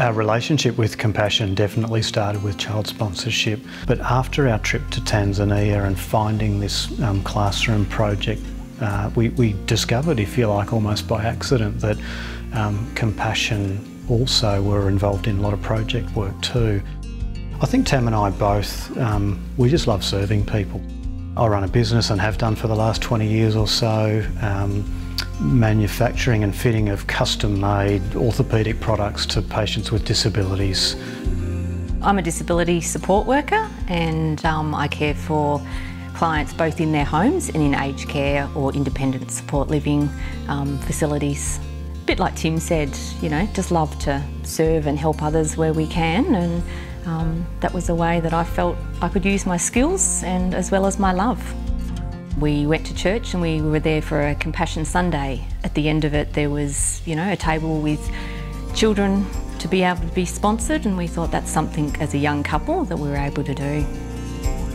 Our relationship with Compassion definitely started with child sponsorship, but after our trip to Tanzania and finding this classroom project, we discovered, if you like, almost by accident, that Compassion also were involved in a lot of project work too. I think Tam and I both, we just love serving people. I run a business and have done for the last 20 years or so, manufacturing and fitting of custom-made orthopaedic products to patients with disabilities. I'm a disability support worker and I care for clients both in their homes and in aged care or independent support living facilities. A bit like Tim said, you know, just love to serve and help others where we can, and that was a way that I felt I could use my skills and as well as my love. We went to church and we were there for a Compassion Sunday. At the end of it there was, you know, a table with children to be able to be sponsored, and we thought that's something as a young couple that we were able to do.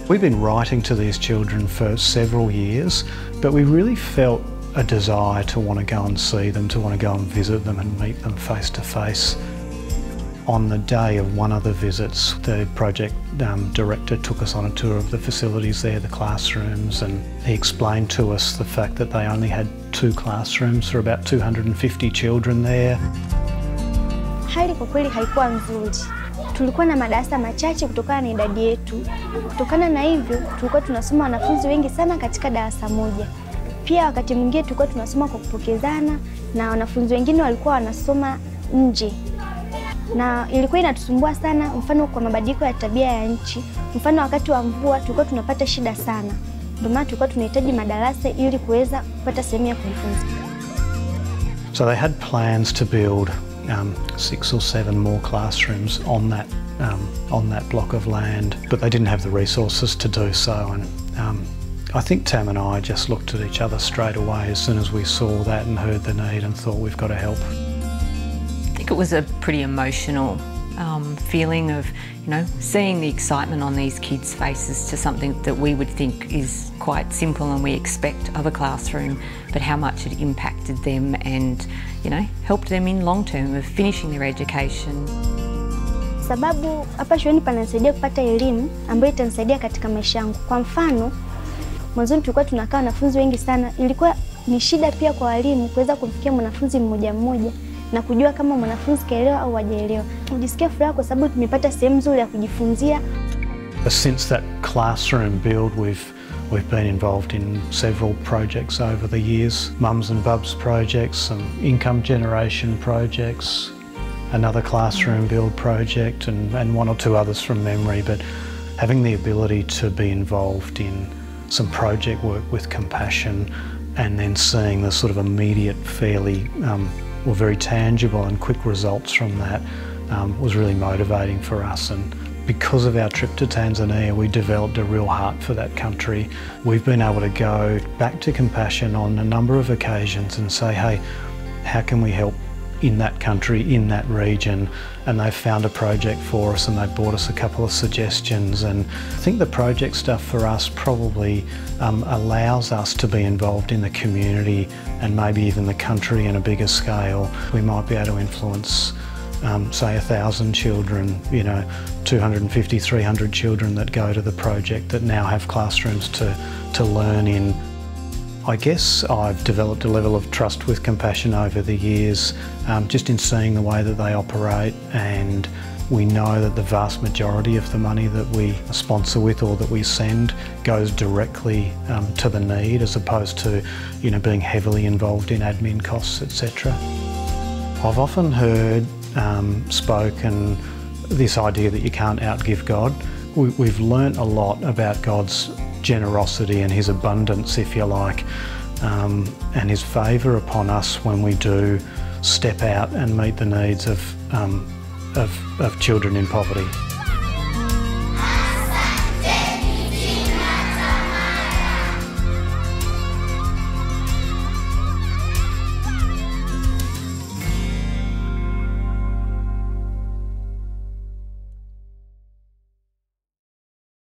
We've been writing to these children for several years, but we really felt a desire to want to go and see them, to want to go and visit them and meet them face to face. On the day of one of the visits, the project director took us on a tour of the facilities there, the classrooms, and he explained to us the fact that they only had 2 classrooms for about 250 children there. Hali kwa kweli haikuwa nzuri. Tulikuwa na madarasa machache kutokana na idadi yetu. Kutokana na hivyo, tulikuwa tunasoma wanafunzi wengi sana katika darasa moja. Pia wakati mwingine tulikuwa tunasoma kwa kupokezana na wanafunzi wengine walikuwa wanasoma nje. Na ilikuwa inatusumbua sana, mfano kwa mabadiliko ya tabia ya nchi. Mfano wakati wa mvua tulikuwa tunapata shida sana. Ndio maana tulikuwa tunahitaji madarasa ili kuweza kupata sehemu ya kujifunza. So they had plans to build 6 or 7 more classrooms on that block of land, but they didn't have the resources to do so. And I think Tam and I just looked at each other straight away as soon as we saw that and heard the need and thought, we've got to help. I think it was a pretty emotional feeling of, you know, seeing the excitement on these kids' faces to something that we would think is quite simple and we expect of a classroom, but how much it impacted them and, you know, helped them in long term of finishing their education. Sababu hapa shuleni pananisaidia kupata elimu ambayo itanisaidia katika maisha yangu. Kwa mfano, mwanzoni tulikuwa tunakaa wanafunzi wengi sana, ilikuwa ni shida pia kwa walimu kuweza kumfikia mwanafunzi mmoja mmoja na kujua kama mwanafunzi kaelewa au hajaelewa. Nijisikia furaha kwa sababu tumepata sehemu nzuri ya kujifunzia. Since that classroom build, we've been involved in several projects over the years. Mums and Bubs projects, some income generation projects, another classroom build project, and 1 or 2 others from memory. But having the ability to be involved in some project work with Compassion and then seeing the sort of immediate, fairly very tangible and quick results from that was really motivating for us. And because of our trip to Tanzania, we developed a real heart for that country. We've been able to go back to Compassion on a number of occasions and say, hey, how can we help in that country, in that region? And they've found a project for us and they've brought us a couple of suggestions. And I think the project stuff for us probably allows us to be involved in the community and maybe even the country in a bigger scale. We might be able to influence say 1,000 children, you know, 250, 300 children that go to the project that now have classrooms to learn in. I guess I've developed a level of trust with Compassion over the years, just in seeing the way that they operate, and we know that the vast majority of the money that we sponsor with or that we send goes directly to the need, as opposed to, you know, being heavily involved in admin costs, etc. I've often heard spoken this idea that you can't outgive God. We've learnt a lot about God's generosity and His abundance, if you like, and His favour upon us when we do step out and meet the needs of children in poverty.